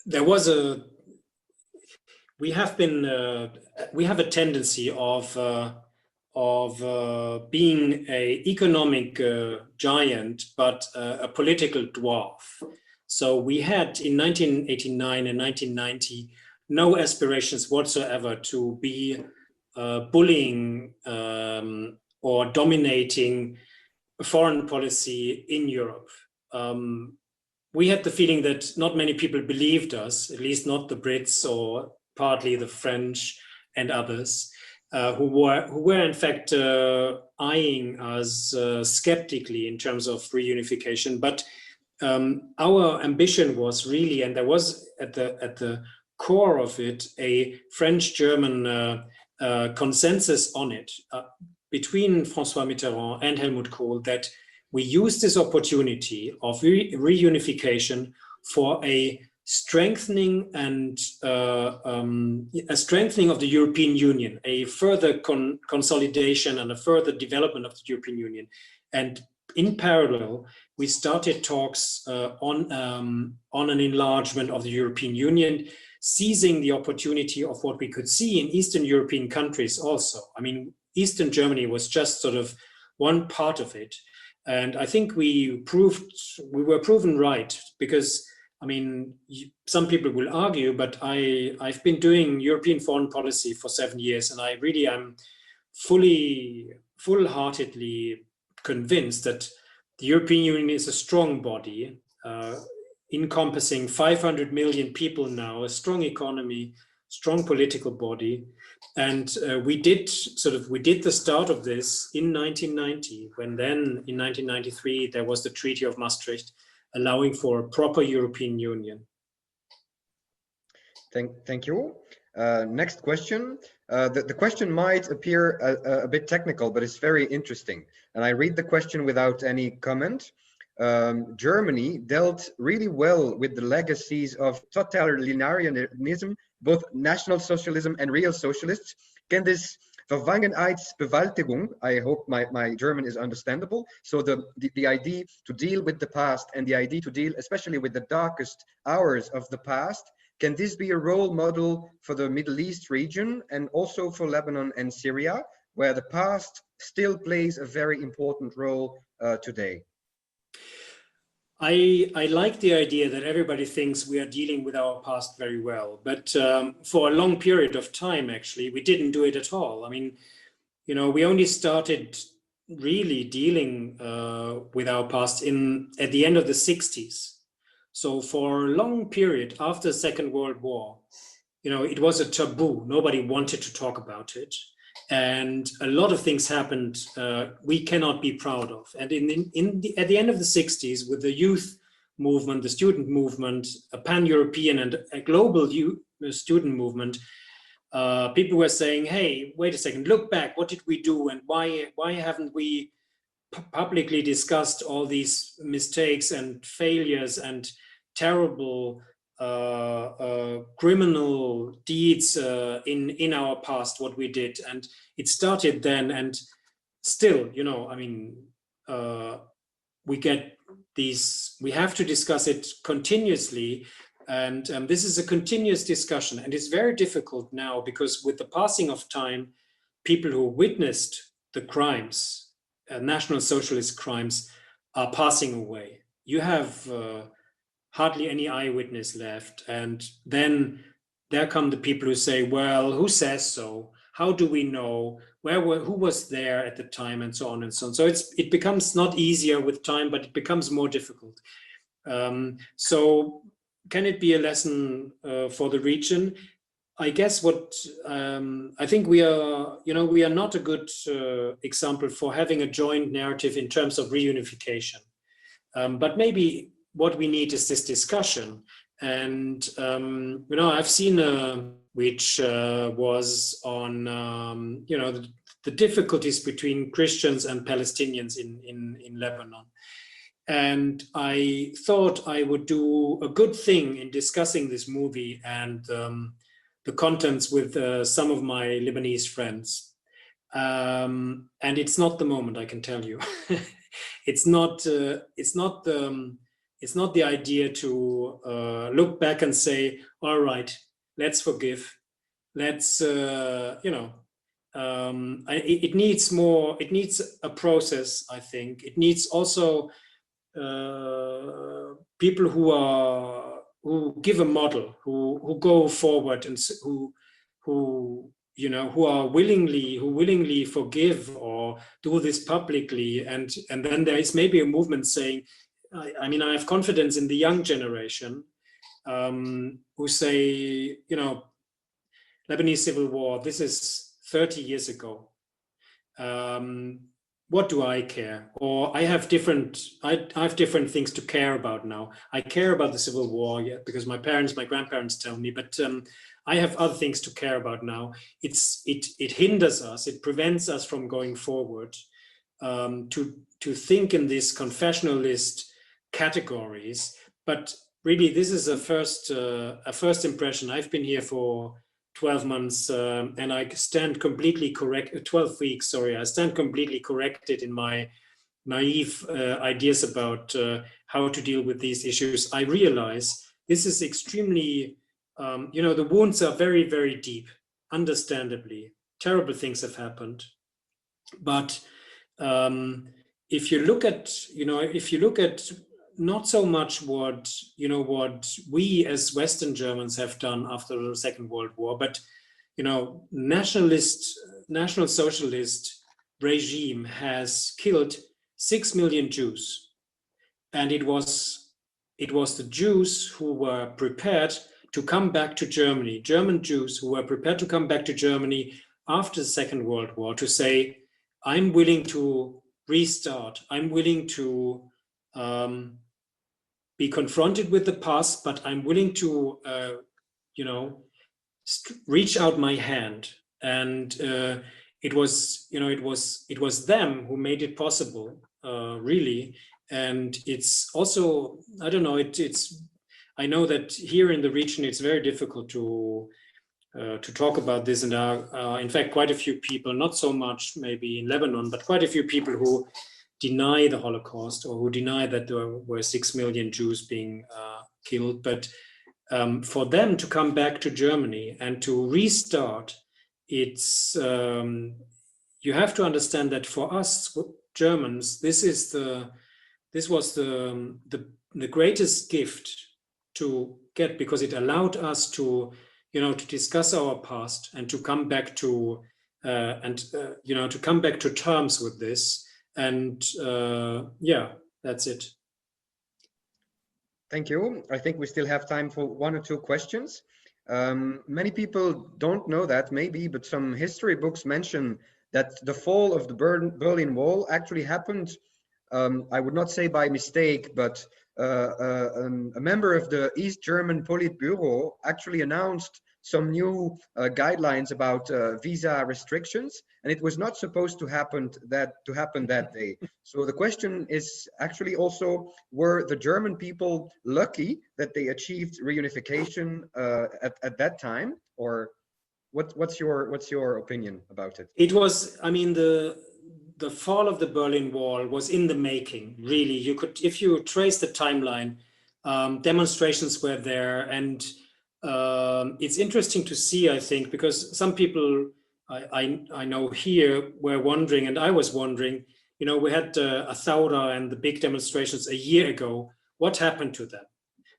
there was we have a tendency of being an economic giant, but a political dwarf. So we had in 1989 and 1990 no aspirations whatsoever to be bullying or dominating foreign policy in Europe. We had the feeling that not many people believed us, at least not the Brits or partly the French and others, who were in fact eyeing us skeptically in terms of reunification. But our ambition was really, and there was at the core of it, a French-German consensus on it between François Mitterrand and Helmut Kohl, that we use this opportunity of reunification for a strengthening and a strengthening of the European Union, a further consolidation and a further development of the European Union. And in parallel, we started talks on an enlargement of the European Union, seizing the opportunity of what we could see in Eastern European countries also. I mean, Eastern Germany was just sort of one part of it. And I think we were proven right, because, I mean, some people will argue, but I've been doing European foreign policy for 7 years, and I really am full-heartedly convinced that the European Union is a strong body, encompassing 500 million people now, a strong economy, strong political body. And we did the start of this in 1990, when then in 1993, there was the Treaty of Maastricht, allowing for a proper European Union. Thank you. Next question. The question might appear a bit technical, but it's very interesting. And I read the question without any comment. Germany dealt really well with the legacies of totalitarianism, both National Socialism and real socialists. Can this Vergangenheitsbewältigung, I hope my German is understandable, so the idea to deal with the past and the idea to deal especially with the darkest hours of the past, can this be a role model for the Middle East region and also for Lebanon and Syria, where the past still plays a very important role today? I like the idea that everybody thinks we are dealing with our past very well, but for a long period of time, actually, we didn't do it at all. I mean, you know, we only started really dealing with our past at the end of the 60s. So for a long period after the Second World War, you know, it was a taboo. Nobody wanted to talk about it. And a lot of things happened we cannot be proud of. And at the end of the 60s, with the youth movement, the student movement, a pan-European and a global student movement, people were saying, hey, wait a second, look back, what did we do? And why haven't we publicly discussed all these mistakes and failures and terrible criminal deeds in our past, what we did? And it started then, and still, you know, I mean, we have to discuss it continuously, and this is a continuous discussion, and it's very difficult now, because with the passing of time, people who witnessed the crimes, National Socialist crimes, are passing away. You have hardly any eyewitness left. And then there come the people who say, well, who says so? How do we know? who was there at the time, and so on and so on. So it becomes not easier with time, but it becomes more difficult. So can it be a lesson for the region? I guess what I think we are not a good example for having a joint narrative in terms of reunification. But maybe what we need is this discussion. And I've seen which was on the difficulties between Christians and Palestinians in Lebanon. And I thought I would do a good thing in discussing this movie and the contents with some of my Lebanese friends. And it's not the moment, I can tell you. It's not the idea to look back and say, all right, let's forgive. Let's, it needs more, it needs a process, I think. It needs also people who give a model, who go forward, and who willingly forgive or do this publicly, and then there is maybe a movement saying, I have confidence in the young generation who say, Lebanese civil war, this is 30 years ago. What do I care? Or I have different things to care about now. I care about the civil war, yeah, because my grandparents tell me, but I have other things to care about now. It hinders us, it prevents us from going forward to think in these confessionalist categories. But really, this is a first impression. I've been here for 12 months and I stand completely 12 weeks, sorry, I stand completely corrected in my naive ideas about how to deal with these issues. I realize this is extremely, the wounds are very, very deep, understandably. Terrible things have happened. But if you look at not so much what we as Western Germans have done after the Second World War, but National Socialist regime has killed 6 million Jews, and it was the Jews who were prepared to come back to Germany, German Jews who were prepared to come back to Germany after the Second World War to say, I'm willing to restart, I'm willing to be confronted with the past, but I'm willing to, reach out my hand. And it was them who made it possible, really. And it's also, I don't know, I know that here in the region, it's very difficult to talk about this. And in fact, quite a few people, not so much maybe in Lebanon, but quite a few people who deny the Holocaust or who deny that there were 6 million Jews being killed. But for them to come back to Germany and to restart, it's you have to understand that for us Germans, this was the greatest gift to get, because it allowed us to to discuss our past and to come back to to come back to terms with this. And yeah, that's it. Thank you. I think we still have time for 1 or 2 questions. Many people don't know that, maybe, but some history books mention that the fall of the Berlin Wall actually happened, I would not say by mistake, but a member of the East German Politburo actually announced some new guidelines about visa restrictions, and it was not supposed to happen that day. So the question is actually also, were the German people lucky that they achieved reunification at that time, or what's your opinion about it? It was, I mean, the fall of the Berlin Wall was in the making, really. You could, if you trace the timeline, demonstrations were there, and it's interesting to see, I think, because some people I know here were wondering, and I was wondering, we had a Thawra and the big demonstrations a year ago. What happened to them?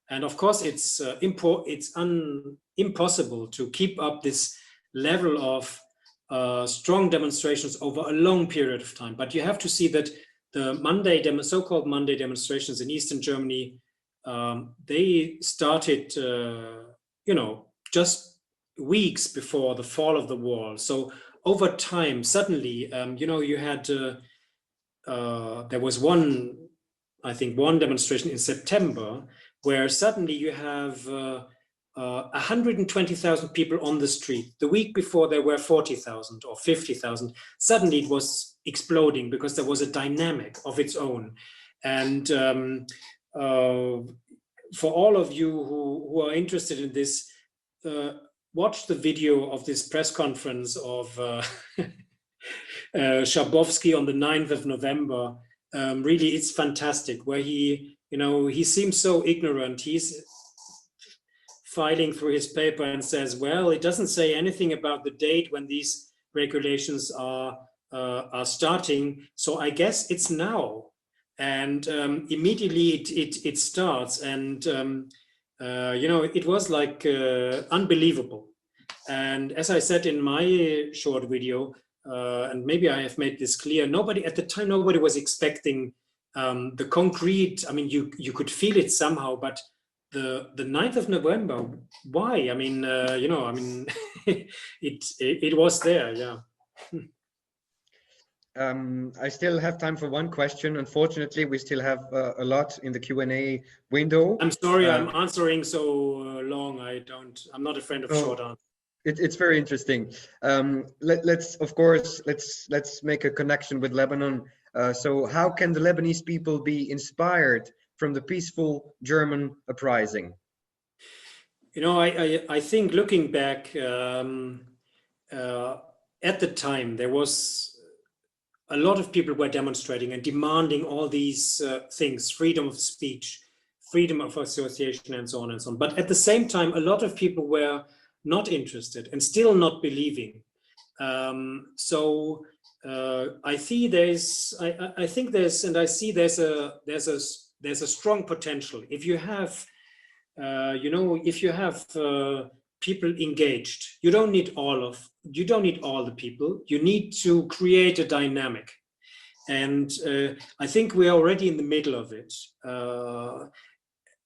And of course, it's impossible to keep up this level of strong demonstrations over a long period of time. But you have to see that the so-called Monday demonstrations in Eastern Germany, they started, you know, just weeks before the fall of the wall. So over time, suddenly, you know, you had, there was I think one demonstration in September where suddenly you have 120,000 people on the street. The week before there were 40,000 or 50,000. Suddenly it was exploding because there was a dynamic of its own. And for all of you who are interested in this, watch the video of this press conference of Schabowski on the 9th of November. Really, it's fantastic, where he, you know, he seems so ignorant. He's filing through his paper and says, well, it doesn't say anything about the date when these regulations are starting, so I guess it's now. And immediately it starts, and you know, it was like unbelievable. And as I said in my short video, and maybe I have made this clear, at the time nobody was expecting the concrete. I mean, you could feel it somehow, but the 9th of November, why? I mean, you know, I mean, it was there, yeah. I still have time for one question. Unfortunately, we still have a lot in the Q&A window. I'm sorry, I'm answering so long. I'm not a friend of short answers. It's very interesting. Let's make a connection with Lebanon. So how can the Lebanese people be inspired from the peaceful German uprising? You know, I think looking back, at the time, there was a lot of people were demonstrating and demanding all these things, freedom of speech, freedom of association, and so on and so on. But at the same time, a lot of people were not interested and still not believing. So I see there's a strong potential. If you have, you know, if you have people engaged, you don't need all the people. You need to create a dynamic, and I think we're already in the middle of it.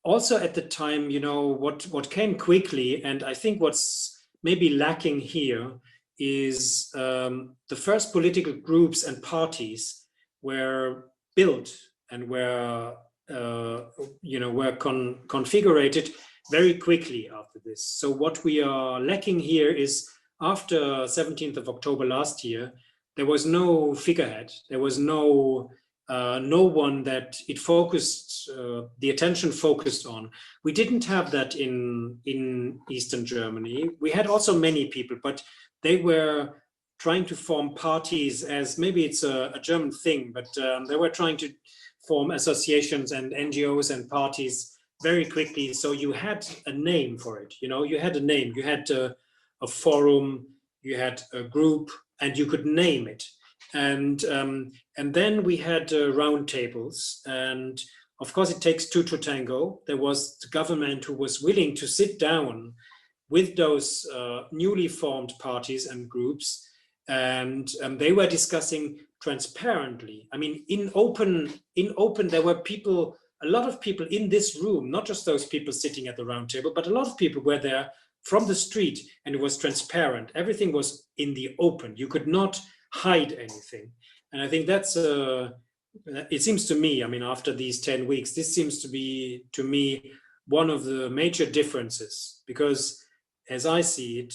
Also at the time, you know, what came quickly, and I think what's maybe lacking here is the first political groups and parties were built and were configured very quickly after this. So what we are lacking here is, after 17th of October last year, there was no figurehead. There was no one that it focused, the attention focused on. We didn't have that in Eastern Germany. We had also many people, but they were trying to form parties, as maybe it's a German thing, but they were trying to form associations and NGOs and parties very quickly. So you had a name for it. You know, you had a name, you had a forum, you had a group, and you could name it. And then we had roundtables, and of course it takes two to tango. There was the government who was willing to sit down with those newly formed parties and groups, and they were discussing transparently. I mean, in open, there were people, a lot of people in this room, not just those people sitting at the round table, but a lot of people were there from the street, and it was transparent. Everything was in the open. You could not hide anything. And I think that's, it seems to me, I mean, after these 10 weeks, this seems to be, to me, one of the major differences, because as I see it,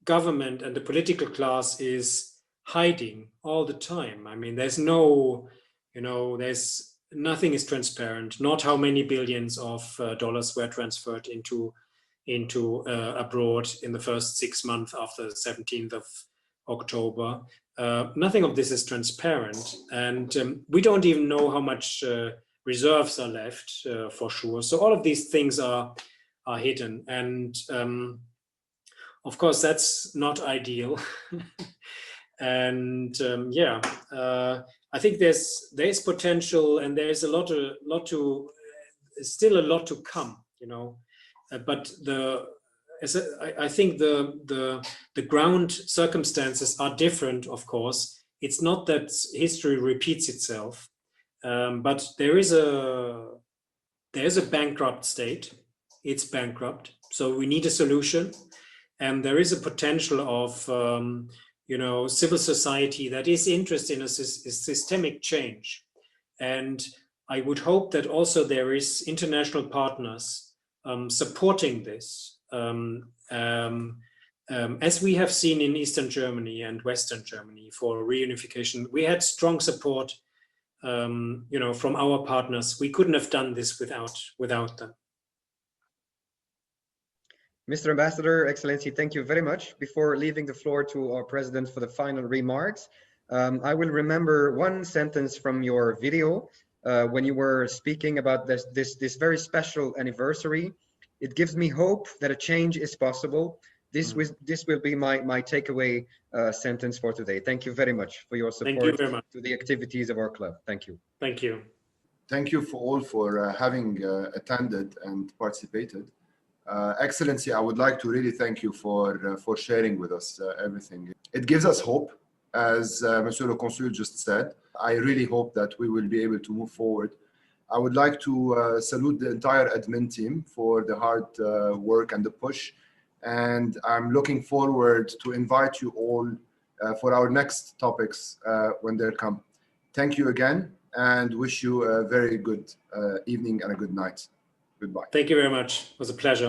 government and the political class is hiding all the time. I mean, there's no, you know, nothing is transparent. Not how many billions of dollars were transferred into abroad in the first 6 months after the 17th of October. Nothing of this is transparent, and we don't even know how much reserves are left for sure. So all of these things are hidden, and of course that's not ideal. And yeah, I think there's potential, and there's still a lot to come, you know. But I think the ground circumstances are different, of course. It's not that history repeats itself, but there is a bankrupt state. It's bankrupt, so we need a solution, and there is a potential of civil society that is interested in a systemic change, and I would hope that also there is international partners supporting this, as we have seen in Eastern Germany and Western Germany for reunification. We had strong support, from our partners. We couldn't have done this without them. Mr. Ambassador, Excellency, thank you very much. Before leaving the floor to our president for the final remarks, I will remember one sentence from your video when you were speaking about this very special anniversary. It gives me hope that a change is possible. This will be my takeaway sentence for today. Thank you very much for your support. Thank you very much. To the activities of our club. Thank you. Thank you. Thank you for having attended and participated. Excellency, I would like to really thank you for sharing with us everything. It gives us hope, as Monsieur le Consul just said. I really hope that we will be able to move forward. I would like to salute the entire admin team for the hard work and the push. And I'm looking forward to invite you all for our next topics when they come. Thank you again, and wish you a very good evening and a good night. Goodbye. Thank you very much. It was a pleasure.